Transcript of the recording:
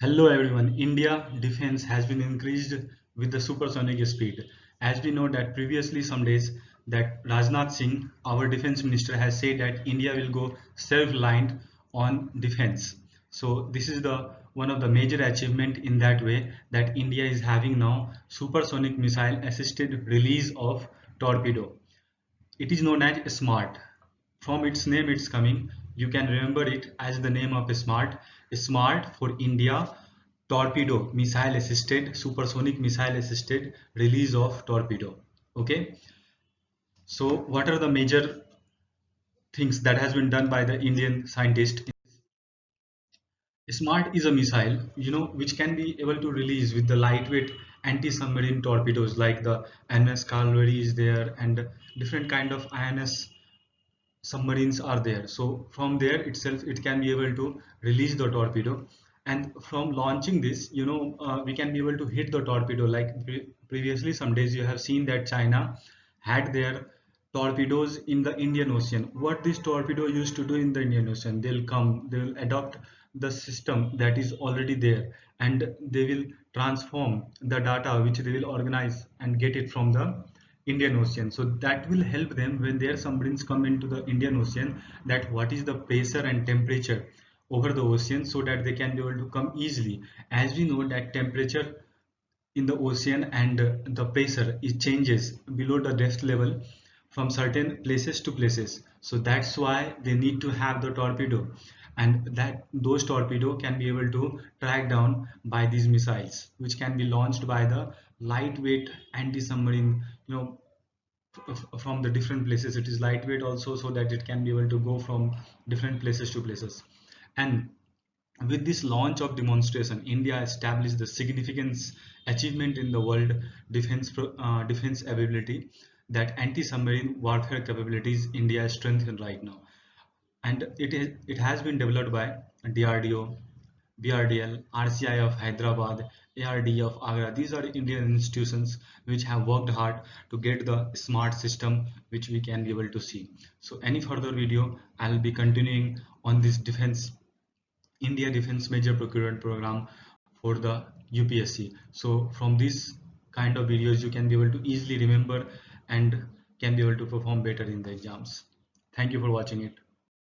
Hello everyone. India defense has been increased with the supersonic speed. As we know that previously some days that Rajnath Singh, our defense minister, has said that India will go self-reliant on defense. So this is the one of the major achievement in that way that India is having now supersonic missile assisted release of torpedo. It is known as SMART. From its name it's coming. You can remember it as the name of SMART. SMART for India torpedo missile assisted supersonic missile assisted release of torpedo. Okay. So what are the major things that has been done by the Indian scientist? SMART is a missile, which can be able to release with the lightweight anti-submarine torpedoes like the NS Cavalry is there and different kind of INS submarines are there. So from there itself it can be able to release the torpedo, and from launching this we can be able to hit the torpedo like previously some days you have seen that China had their torpedoes in the Indian Ocean. What this torpedo used to do in the Indian Ocean, they'll adopt the system that is already there, and they will transform the data which they will organize and get it from the Indian Ocean. So that will help them when their submarines come into the Indian Ocean, that what is the pressure and temperature over the ocean, so that they can be able to come easily. As we know that temperature in the ocean and the pressure it changes below the depth level from certain places to places, so that's why they need to have the torpedo, and that those torpedo can be able to track down by these missiles which can be launched by the lightweight anti-submarine, from the different places. It is lightweight also, so that it can be able to go from different places to places. And with this launch of demonstration, India established the significant achievement in the world defense ability, that anti-submarine warfare capabilities India is strengthened right now. And it has been developed by DRDO, BRDL, RCI of Hyderabad, ARD of Agra. These are Indian institutions which have worked hard to get the smart system which we can be able to see. So any further video, I'll be continuing on this India Defense Major Procurement Program for the UPSC. So from this kind of videos, you can be able to easily remember and can be able to perform better in the exams. Thank you for watching it.